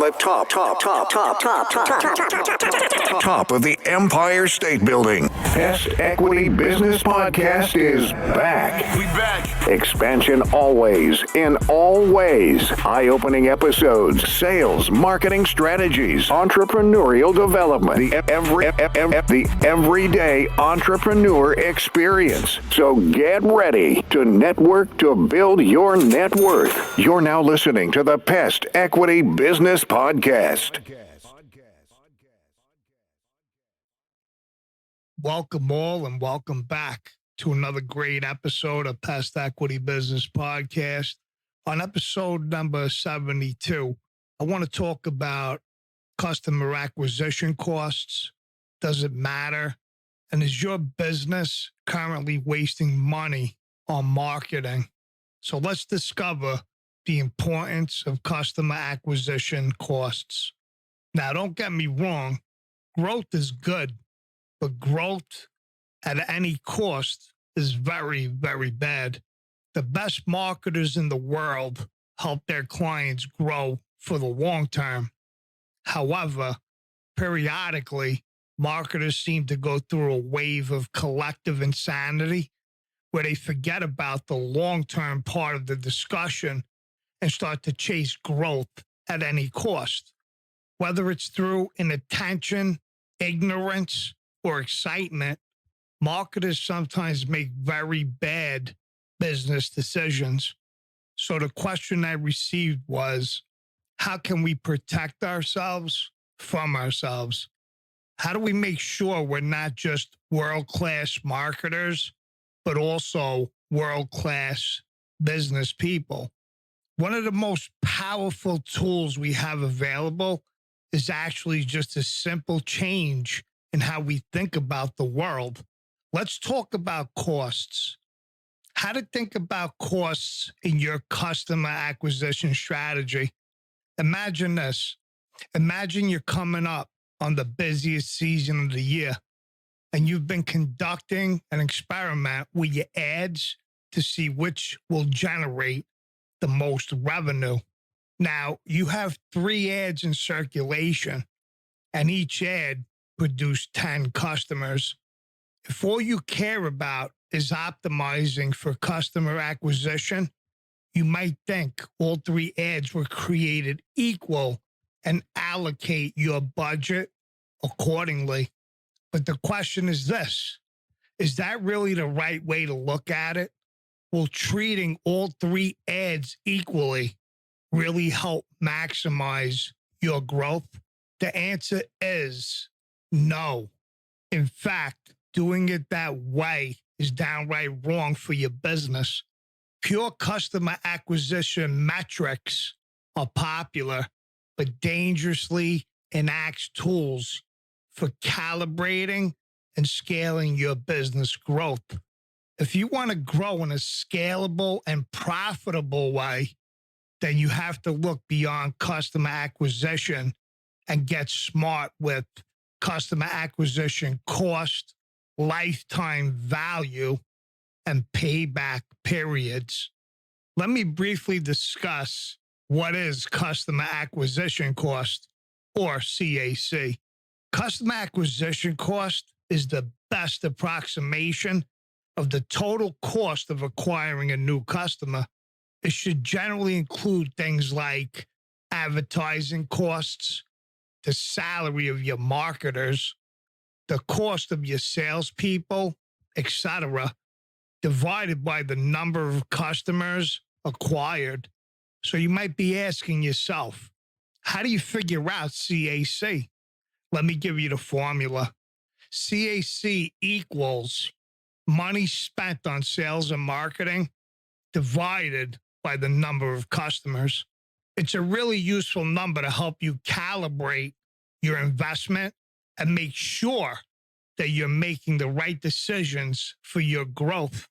the top of the Empire State Building. Pest Equity Business Podcast is back. We back. Expansion always, in all ways. Eye-opening episodes, sales, marketing strategies, entrepreneurial development, the everyday entrepreneur experience. So get ready to network to build your net worth. You're now listening to the Pest Equity Business Podcast. Welcome all and welcome back to another great episode of Pest Equity Business Podcast. On episode number 72, I want to talk about customer acquisition costs. Does it matter? And is your business currently wasting money on marketing? So let's discover the importance of customer acquisition costs. Now, don't get me wrong, growth is good, but growth at any cost is very, very bad. The best marketers in the world help their clients grow for the long term. However, periodically, marketers seem to go through a wave of collective insanity where they forget about the long-term part of the discussion and start to chase growth at any cost. Whether it's through inattention, ignorance, or excitement, marketers sometimes make very bad business decisions. So the question I received was, how can we protect ourselves from ourselves? How do we make sure we're not just world-class marketers, but also world-class business people? One of the most powerful tools we have available is actually just a simple change in how we think about the world. Let's talk about costs. How to think about costs in your customer acquisition strategy. Imagine this. Imagine you're coming up on the busiest season of the year, and you've been conducting an experiment with your ads to see which will generate the most revenue. Now, you have 3 ads in circulation, and each ad produced 10 customers. If all you care about is optimizing for customer acquisition, you might think all 3 ads were created equal and allocate your budget accordingly. But the question is this: is that really the right way to look at it? Will treating all 3 ads equally really help maximize your growth? The answer is no. In fact, doing it that way is downright wrong for your business. Pure customer acquisition metrics are popular, but dangerously inactive tools for calibrating and scaling your business growth. If you want to grow in a scalable and profitable way, then you have to look beyond customer acquisition and get smart with customer acquisition cost, lifetime value, and payback periods. Let me briefly discuss what is customer acquisition cost, or CAC. Customer acquisition cost is the best approximation of the total cost of acquiring a new customer. It should generally include things like advertising costs, the salary of your marketers, the cost of your salespeople, etc., divided by the number of customers acquired. So you might be asking yourself, how do you figure out CAC? Let me give you the formula. CAC equals money spent on sales and marketing divided by the number of customers. It's a really useful number to help you calibrate your investment and make sure that you're making the right decisions for your growth.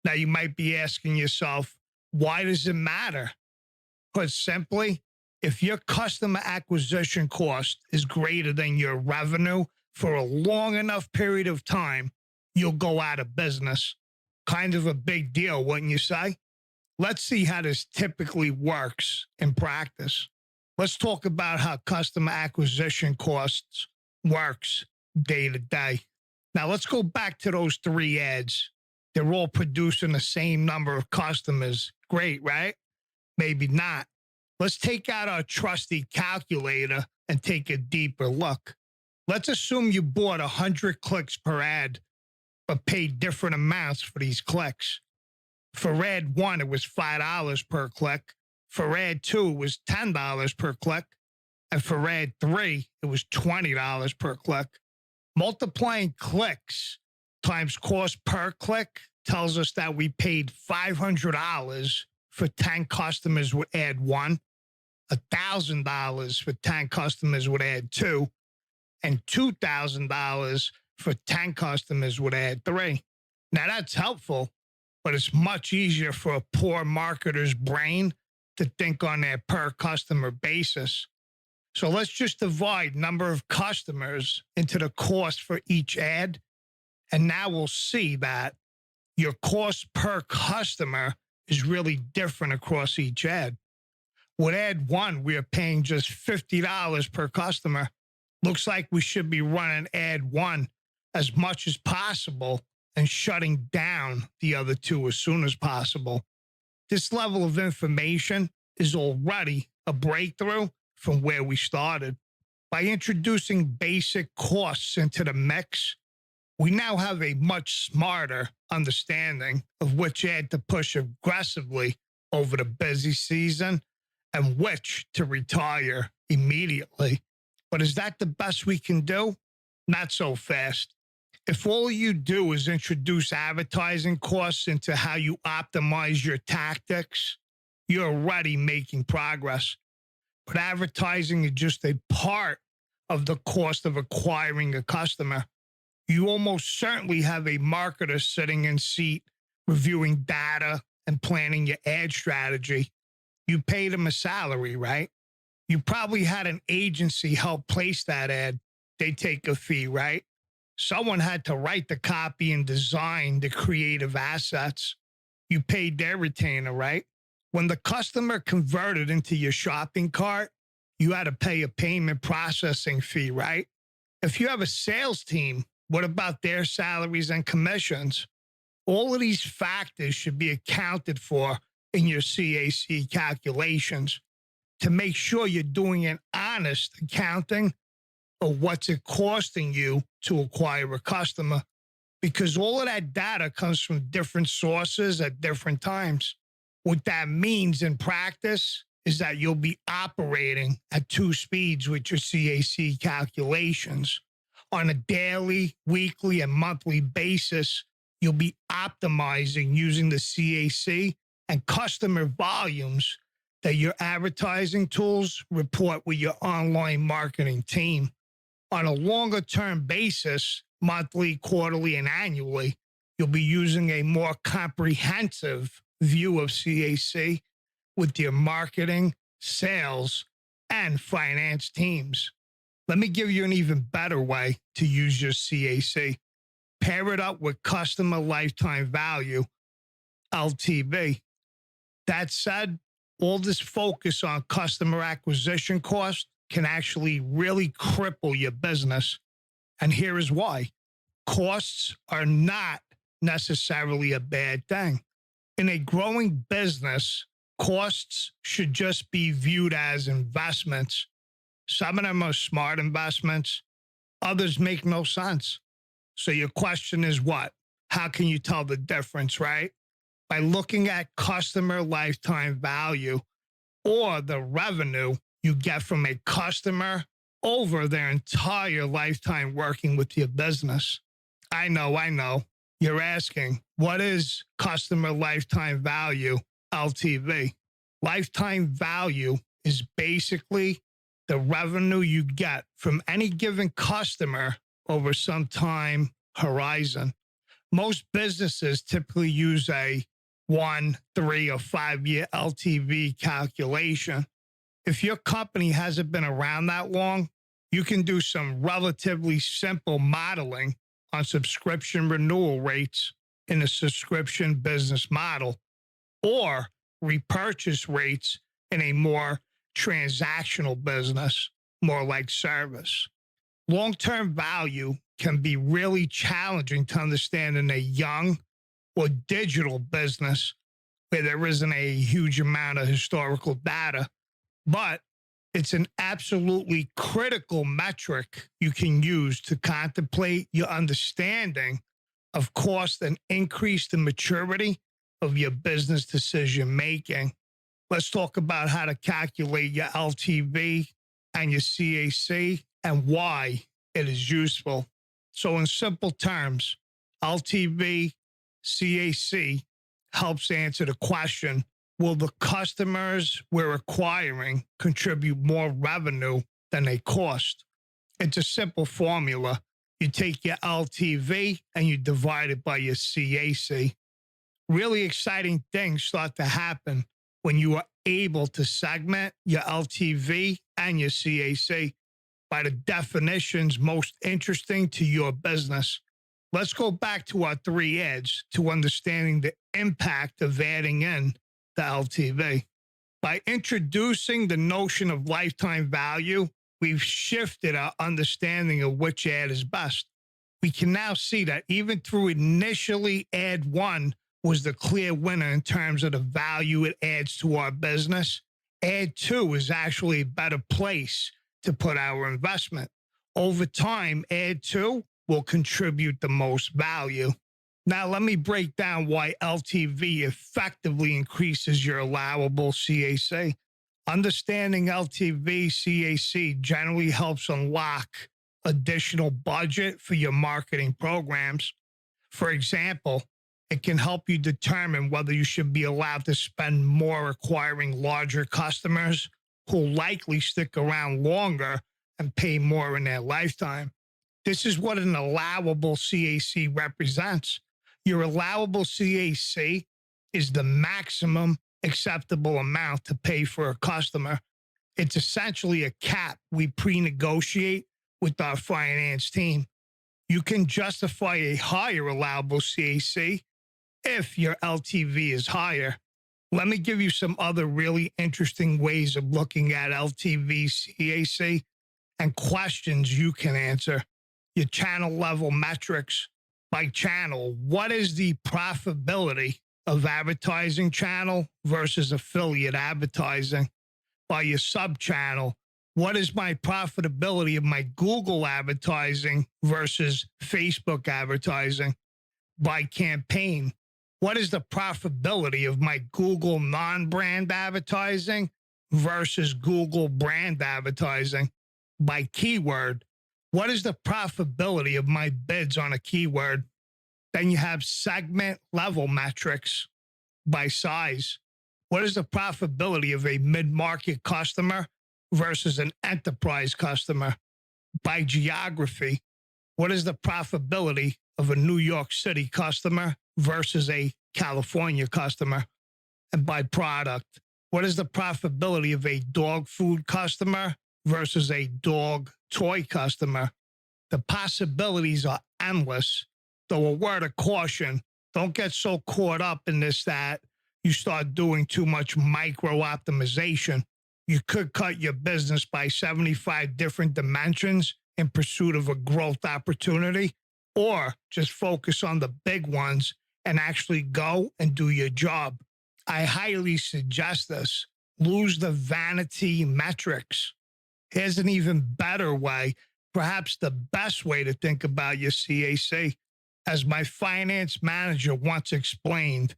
Now, you might be asking yourself, why does it matter? Put simply, if your customer acquisition cost is greater than your revenue for a long enough period of time, you'll go out of business. Kind of a big deal, wouldn't you say? Let's see how this typically works in practice. Let's talk about how customer acquisition costs works day to day. Now, let's go back to those 3 ads. They're all producing the same number of customers. Great, right? Maybe not. Let's take out our trusty calculator and take a deeper look. Let's assume you bought 100 clicks per ad, but paid different amounts for these clicks. For ad 1, it was $5 per click. For ad 2, it was $10 per click. And for ad 3, it was $20 per click. Multiplying clicks times cost per click tells us that we paid $500 for 10 customers with ad 1, $1,000 for 10 customers with ad 2, and $2,000 for 10 customers with ad 3. Now, that's helpful, but it's much easier for a poor marketer's brain to think on their per customer basis. So let's just divide number of customers into the cost for each ad. And now we'll see that your cost per customer is really different across each ad. With ad 1, we are paying just $50 per customer. Looks like we should be running ad 1 as much as possible and shutting down the other 2 as soon as possible. This level of information is already a breakthrough from where we started. By introducing basic costs into the mix, we now have a much smarter understanding of which ad to push aggressively over the busy season and which to retire immediately. But is that the best we can do? Not so fast. If all you do is introduce advertising costs into how you optimize your tactics, you're already making progress. But advertising is just a part of the cost of acquiring a customer. You almost certainly have a marketer sitting in seat reviewing data and planning your ad strategy. You paid them a salary, right? You probably had an agency help place that ad. They take a fee, right? Someone had to write the copy and design the creative assets. You paid their retainer, right? When the customer converted into your shopping cart, you had to pay a payment processing fee, right? If you have a sales team, what about their salaries and commissions? All of these factors should be accounted for in your CAC calculations to make sure you're doing an honest accounting of what's it costing you to acquire a customer, because all of that data comes from different sources at different times. What that means in practice is that you'll be operating at 2 speeds with your CAC calculations. On a daily, weekly, and monthly basis, you'll be optimizing using the CAC and customer volumes that your advertising tools report with your online marketing team. On a longer-term basis, monthly, quarterly, and annually, you'll be using a more comprehensive view of CAC with your marketing, sales, and finance teams. Let me give you an even better way to use your CAC. Pair it up with customer lifetime value, LTV. That said, all this focus on customer acquisition cost can actually really cripple your business. And here is why. Costs are not necessarily a bad thing. In a growing business, costs should just be viewed as investments. Some of them are smart investments. Others make no sense. So your question is what? How can you tell the difference, right? By looking at customer lifetime value or the revenue you get from a customer over their entire lifetime working with your business. I know. You're asking, what is customer lifetime value, LTV? Lifetime value is basically the revenue you get from any given customer over some time horizon. Most businesses typically use a 1, 3, or 5-year LTV calculation. If your company hasn't been around that long, you can do some relatively simple modeling on subscription renewal rates in a subscription business model or repurchase rates in a more transactional business, more like service. Long-term value can be really challenging to understand in a young or digital business where there isn't a huge amount of historical data, but it's an absolutely critical metric you can use to contemplate your understanding of cost and increase the maturity of your business decision making. Let's talk about how to calculate your LTV and your CAC and why it is useful. So in simple terms, LTV, CAC helps answer the question, will the customers we're acquiring contribute more revenue than they cost? It's a simple formula. You take your LTV and you divide it by your CAC. Really exciting things start to happen when you are able to segment your LTV and your CAC by the definitions most interesting to your business. Let's go back to our 3 ads to understanding the impact of adding in the LTV. By introducing the notion of lifetime value, we've shifted our understanding of which ad is best. We can now see that even through initially ad 1 was the clear winner in terms of the value it adds to our business, ad 2 is actually a better place to put our investment. Over time, ad 2 will contribute the most value. Now, let me break down why LTV effectively increases your allowable CAC. Understanding LTV, CAC generally helps unlock additional budget for your marketing programs. For example, it can help you determine whether you should be allowed to spend more acquiring larger customers who likely stick around longer and pay more in their lifetime. This is what an allowable CAC represents. Your allowable CAC is the maximum acceptable amount to pay for a customer. It's essentially a cap we pre-negotiate with our finance team. You can justify a higher allowable CAC if your LTV is higher. Let me give you some other really interesting ways of looking at LTV, CAC, and questions you can answer. Your channel level metrics. By channel, what is the profitability of advertising channel versus affiliate advertising? By your sub-channel, what is my profitability of my Google advertising versus Facebook advertising? By campaign, what is the profitability of my Google non-brand advertising versus Google brand advertising? By keyword, what is the profitability of my bids on a keyword? Then you have segment level metrics. By size, what is the profitability of a mid-market customer versus an enterprise customer? By geography, what is the profitability of a New York City customer versus a California customer? And by product, what is the profitability of a dog food customer versus a dog toy customer? The possibilities are endless. Though a word of caution, don't get so caught up in this that you start doing too much micro optimization. You could cut your business by 75 different dimensions in pursuit of a growth opportunity, or just focus on the big ones and actually go and do your job. I highly suggest this. Lose the vanity metrics. Here's an even better way, perhaps the best way to think about your CAC. As my finance manager once explained,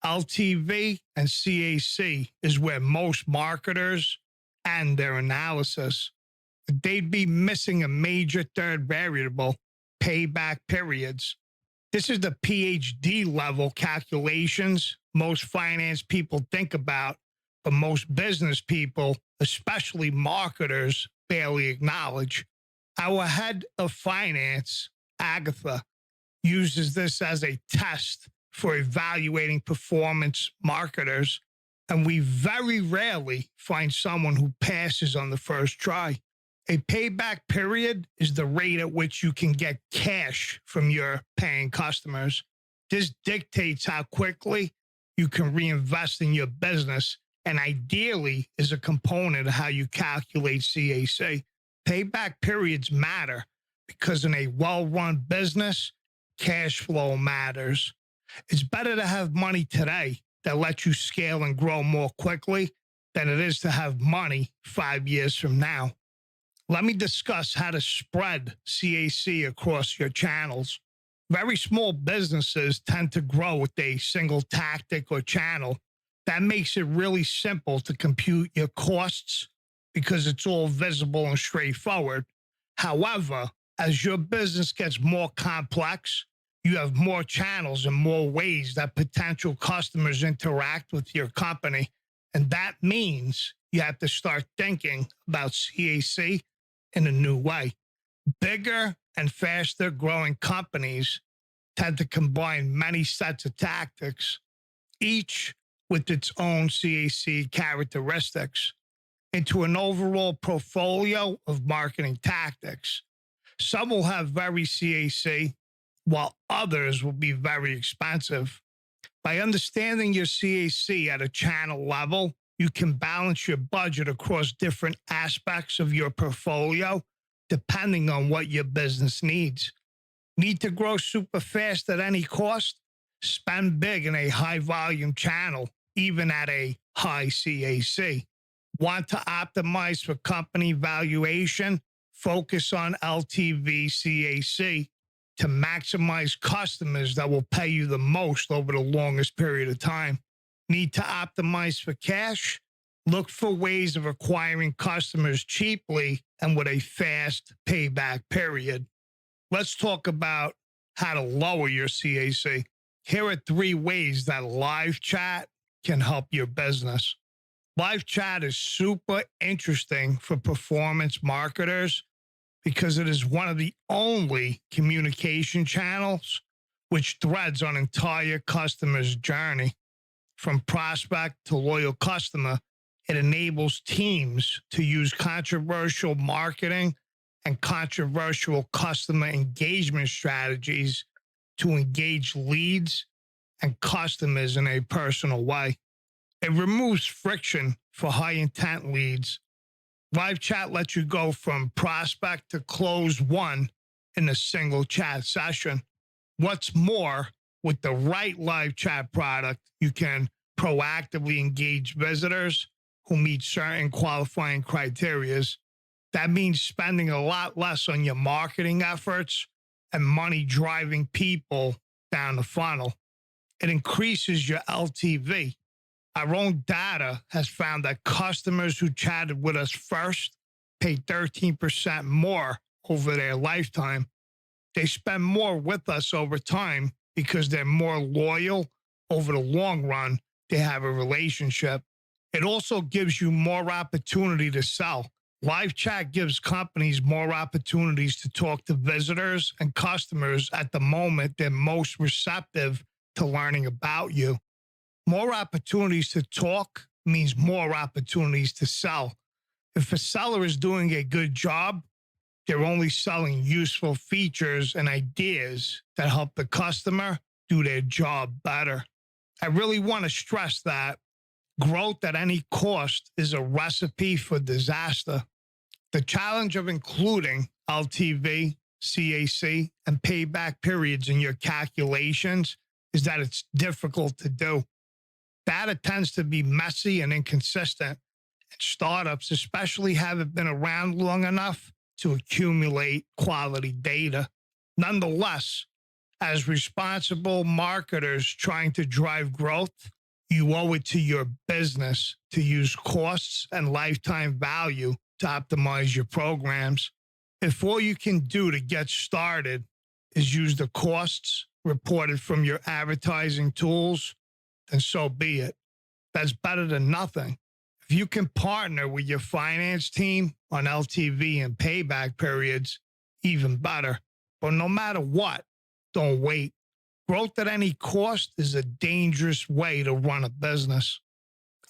LTV and CAC is where most marketers end their analysis. They'd be missing a major third variable, payback periods. This is the PhD level calculations most finance people think about, but most business people, especially marketers, barely acknowledge. Our head of finance, Agatha, uses this as a test for evaluating performance marketers, and we very rarely find someone who passes on the first try. A payback period is the rate at which you can get cash from your paying customers. This dictates how quickly you can reinvest in your business and ideally is a component of how you calculate CAC. Payback periods matter because in a well-run business, cash flow matters. It's better to have money today that lets you scale and grow more quickly than it is to have money 5 years from now. Let me discuss how to spread CAC across your channels. Very small businesses tend to grow with a single tactic or channel. That makes it really simple to compute your costs because it's all visible and straightforward. However, as your business gets more complex, you have more channels and more ways that potential customers interact with your company. And that means you have to start thinking about CAC in a new way. Bigger and faster growing companies tend to combine many sets of tactics, each with its own CAC characteristics, into an overall portfolio of marketing tactics. Some will have very CAC, while others will be very expensive. By understanding your CAC at a channel level, you can balance your budget across different aspects of your portfolio depending on what your business needs. Need to grow super fast at any cost? Spend big in a high volume channel, even at a high CAC. Want to optimize for company valuation? Focus on LTV CAC to maximize customers that will pay you the most over the longest period of time. Need to optimize for cash? Look for ways of acquiring customers cheaply and with a fast payback period. Let's talk about how to lower your CAC. Here are 3 ways that live chat can help your business. Live chat is super interesting for performance marketers because it is one of the only communication channels which threads on entire customer's journey. From prospect to loyal customer, it enables teams to use controversial marketing and controversial customer engagement strategies to engage leads and customers in a personal way. It removes friction for high intent leads. Live chat lets you go from prospect to close one in a single chat session. What's more, with the right live chat product, you can proactively engage visitors who meet certain qualifying criteria. That means spending a lot less on your marketing efforts and money driving people down the funnel. It increases your LTV. Our own data has found that customers who chatted with us first pay 13% more over their lifetime. They spend more with us over time because they're more loyal. Over the long run, they have a relationship. It also gives you more opportunity to sell. Live chat gives companies more opportunities to talk to visitors and customers at the moment they're most receptive to learning about you. More opportunities to talk means more opportunities to sell. If a seller is doing a good job, they're only selling useful features and ideas that help the customer do their job better. I really want to stress that growth at any cost is a recipe for disaster. The challenge of including LTV, CAC, and payback periods in your calculations is that it's difficult to do. Data tends to be messy and inconsistent, and startups especially haven't been around long enough to accumulate quality data. Nonetheless, as responsible marketers trying to drive growth, you owe it to your business to use costs and lifetime value to optimize your programs. If all you can do to get started is use the costs reported from your advertising tools, then so be it. That's better than nothing. If you can partner with your finance team on LTV and payback periods, even better. But no matter what, don't wait. Growth at any cost is a dangerous way to run a business.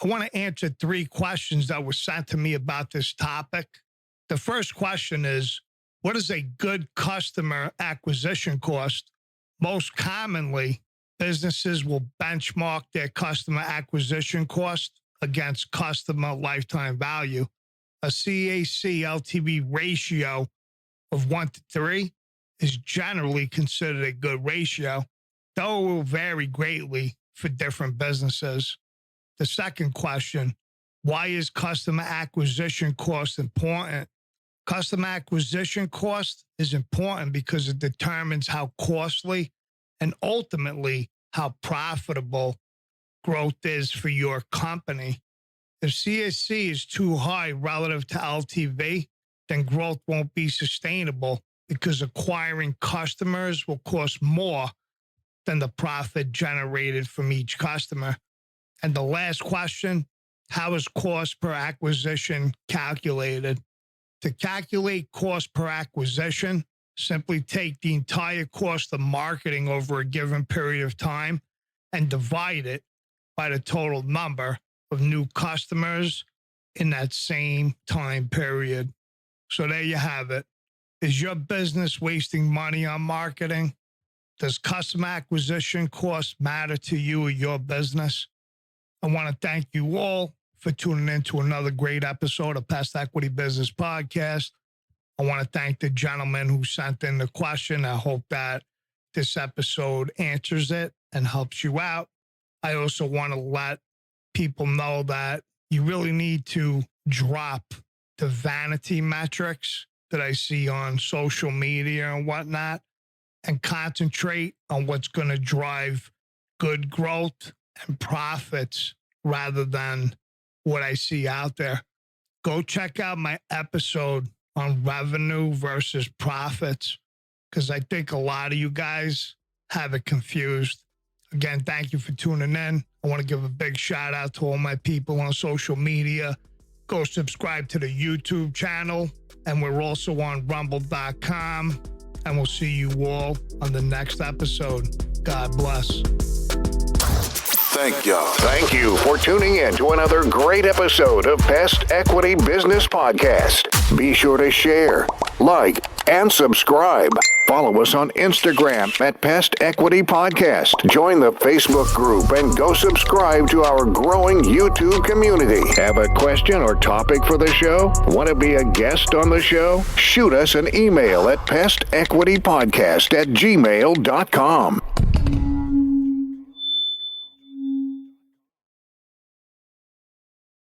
I want to answer 3 questions that were sent to me about this topic. The first question is, what is a good customer acquisition cost? Most commonly, businesses will benchmark their customer acquisition cost against customer lifetime value. A CAC LTV ratio of 1 to 3 is generally considered a good ratio, though it will vary greatly for different businesses. The second question, why is customer acquisition cost important? Customer acquisition cost is important because it determines how costly and ultimately how profitable growth is for your company. If CAC is too high relative to LTV, then growth won't be sustainable because acquiring customers will cost more than the profit generated from each customer. And the last question, how is cost per acquisition calculated? To calculate cost per acquisition, simply take the entire cost of marketing over a given period of time and divide it by the total number of new customers in that same time period. So there you have it. Is your business wasting money on marketing? Does customer acquisition cost matter to you or your business? I want to thank you all for tuning in to another great episode of Pest Equity Business Podcast. I want to thank the gentleman who sent in the question. I hope that this episode answers it and helps you out. I also want to let people know that you really need to drop the vanity metrics that I see on social media and whatnot and concentrate on what's going to drive good growth and profits rather than what I see out there. Go check out my episode on revenue versus profits because I think a lot of you guys have it confused. Again, thank you for tuning in. I want to give a big shout out to all my people on social media. Go subscribe to the YouTube channel, and we're also on rumble.com, and we'll see you all on the next episode. God bless. Thank you for tuning in to another great episode of Pest Equity Business Podcast. Be sure to share, like, and subscribe. Follow us on Instagram at Pest Equity Podcast. Join the Facebook group and go subscribe to our growing YouTube community. Have a question or topic for the show? Want to be a guest on the show? Shoot us an email at pestequitypodcast@gmail.com.